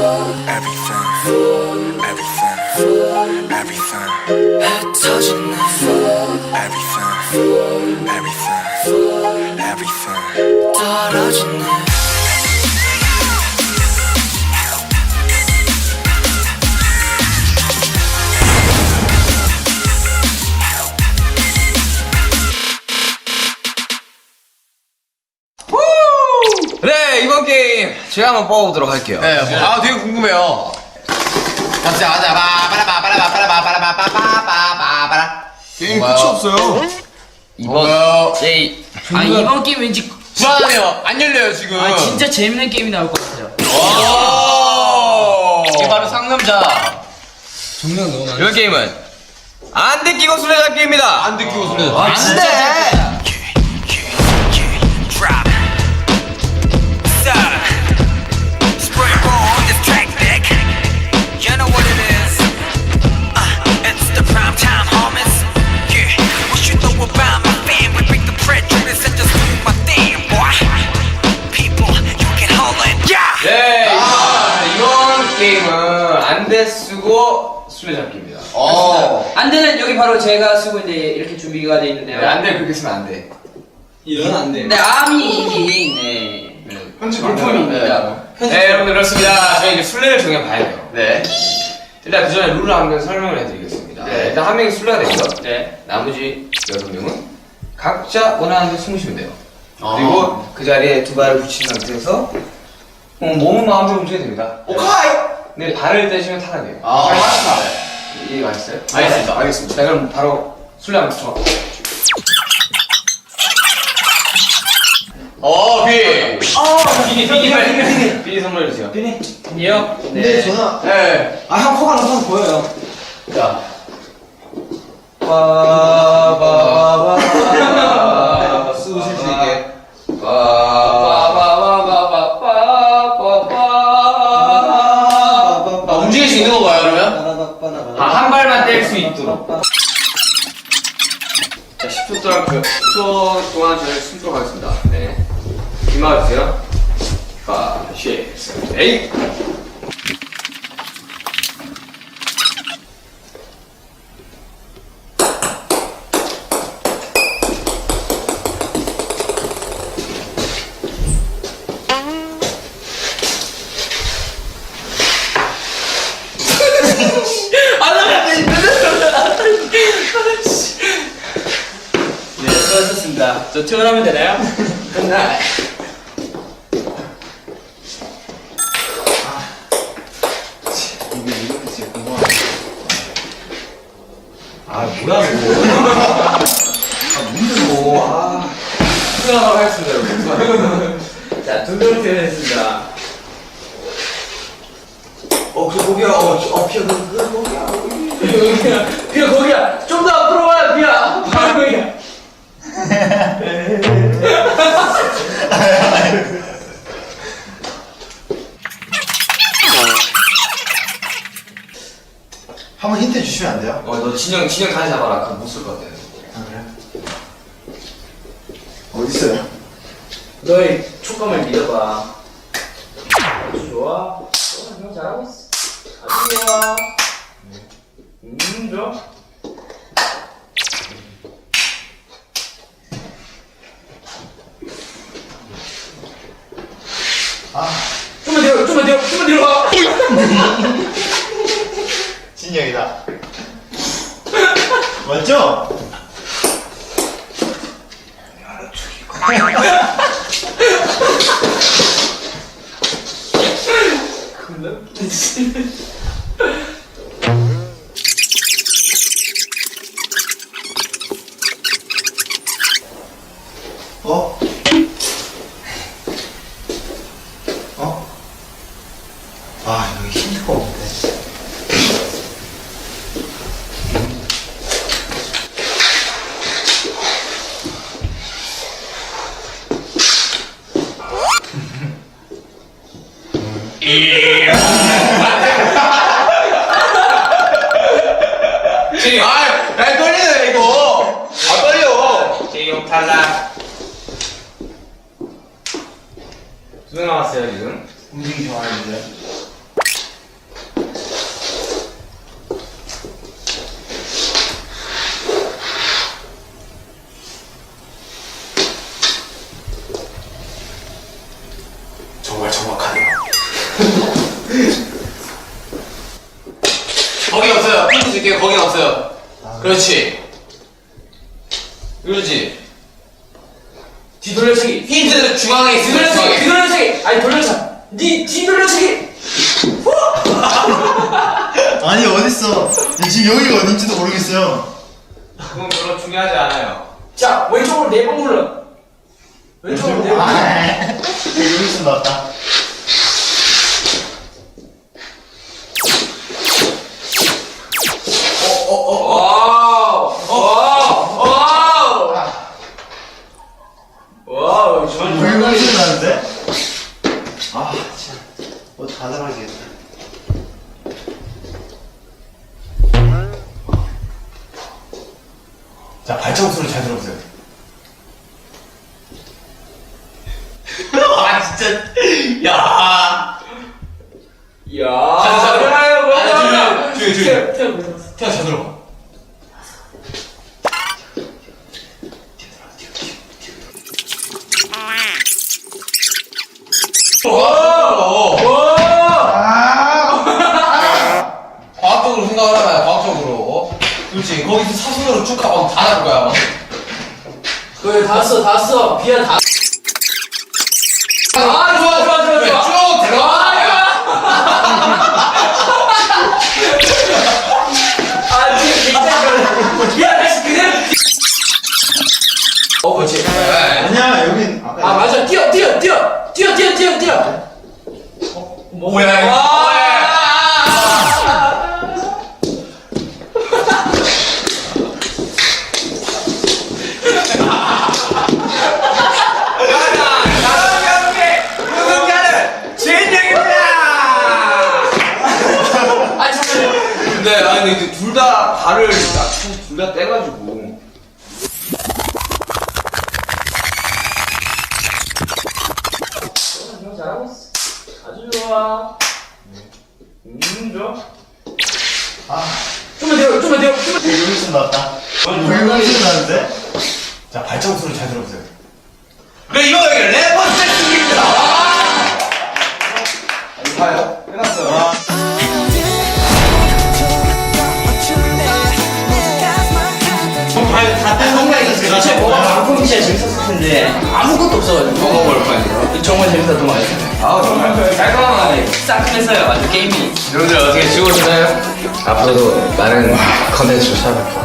everything, everything, everything. 흩어지네. Everything, everything, everything. 떨어지네. 네, 이번 게임 제가 한번 뽑아보도록 할게요. 네, 아 되게 궁금해요. 게임 끝이 없어요. 이번 게임 왠지 불안하네요. 안 열려요 지금. 진짜 재밌는 게임이 나올 것 같아요. 이게 바로 상남자. 정량 너무 많아. 이번 게임은 안 듣기고 술래잡기입니다. 안 듣기고 소리. 안 돼! 네, 이번 게임은 안대 쓰고 술래잡기입니다. 안대는 여기 바로 제가 쓰고 있는데 이렇게 준비가 돼 있는데요. 네, 안대 그렇게 쓰면 안 돼. 이건 안 돼. 네, 암이 이긴 물품입니다. 네, 여러분들 그렇습니다. 저희 이제 술래를 정해봐야 돼요. 네. 일단 그 전에 룰을 한번 설명을 해드리겠습니다. 네. 일단 한 명이 술래가 되고요. 네. 나머지 6명은 각자 원하는 데 숨으시면 돼요. 그리고 그 자리에 두 발을 붙인 상태에서 몸은 마음대로 움직여도 됩니다. 오케이! 네, 발을 떼시면 타락해요. 이해가 가셨어요? 알겠습니다. 알겠습니다. 자, 그럼 바로 술래 한번 붙여. 비니 선물해 주세요. 비니요? 근데 저는 네. 형 코가 너무 보여요. 자. 빠바바바 쓰실 수 있게. 움직일 수 있는 건가요, 그러면? 한 발만 뗄 수 있도록. 자, 10초 동안, 10초 동안 저희 숨도록 하겠습니다. 네. 귀 막아주세요. 5, 6, 7, 8. 네, 수고하셨습니다. 저 퇴근하면 되나요? 끝나. 뭐야 이거. 수고하도록 하겠습니다, 여러분. 자, 두 명을 퇴근했습니다. 그 거기야. 거기야. 비야, 거기야! 좀 더 앞으로 와, 비야! 바로 거기야! 한번 힌트 주시면 안 돼요? 너 진영 다시 잡아라. 그럼 못 쓸 것 같아. 아 그래? 어디 있어요? 너의 촉감을 믿어봐. 아주 좋아. 형 잘하고 있어. 아주 좋아. 좋아. 좀만 뒤로 가. 진영이다. 맞죠? 어? 어? 아 여기 힌트가 없네. 야 떨리네 이거. 떨려. 제이용 탈락. 두 명 남았어요 지금. 움직이지 말아주세요. 그렇지. 그렇지. 뒤돌려치기. 힌트 중앙에 있으면 뒤돌려치기. 중앙에. 뒤돌려치기. 아니 돌려차. 뒤돌려치기. 아니 어딨어? 지금 여기가 어딘지도 모르겠어요. 그건 별로 중요하지 않아요. 자 왼쪽으로 4번 굴러. 왼쪽으로 4번. 여기 있으면 나왔다. 와우. 여기 있으면 나는데? 아 진짜 뭐 다 들어가겠다. 자, 발자국 소리 잘 들어보세요. 아, 진짜. 야. 야. 조용히. 태야, 잘 들어봐. 과학적으로 생각을 해봐요, 과학적으로. 그렇지, 거기서 사선으로 쭉 가면 다 나올 거야. 그래 다 써. 비야 다. 아, 좋아. 쭉 들어가. 아 지금 굉장히 비야 다시 그대로. 그렇지. 아니야 여긴 아까 아 맞아. 뛰어. 뭐야, 이거. 근데 아니 둘 다 발을 둘 다 떼가지고. 잘하고 있어. 아주 좋아. 좋아. 좀만 더. 여기 있으면 나왔다. 여기 있으면 나는데? 자, 발자국 소리 잘 들어보세요. 그래, 이거 여기 래퍼 세팅입니다. 봐요. 해놨어. 다딴 생각이 있었어요. 대체 뭐가 방송이 진짜 재밌었을 텐데 아무것도 없어가지고. 먹어볼 거 아니에요? 정말 재밌었던 것 같아요. 아 정말 깔끔하네. 싸끔했어요. 아주 게임이. 여러분들 어떻게 즐거우셨나요? 앞으로도 많은 컨텐츠를 찾아볼게요.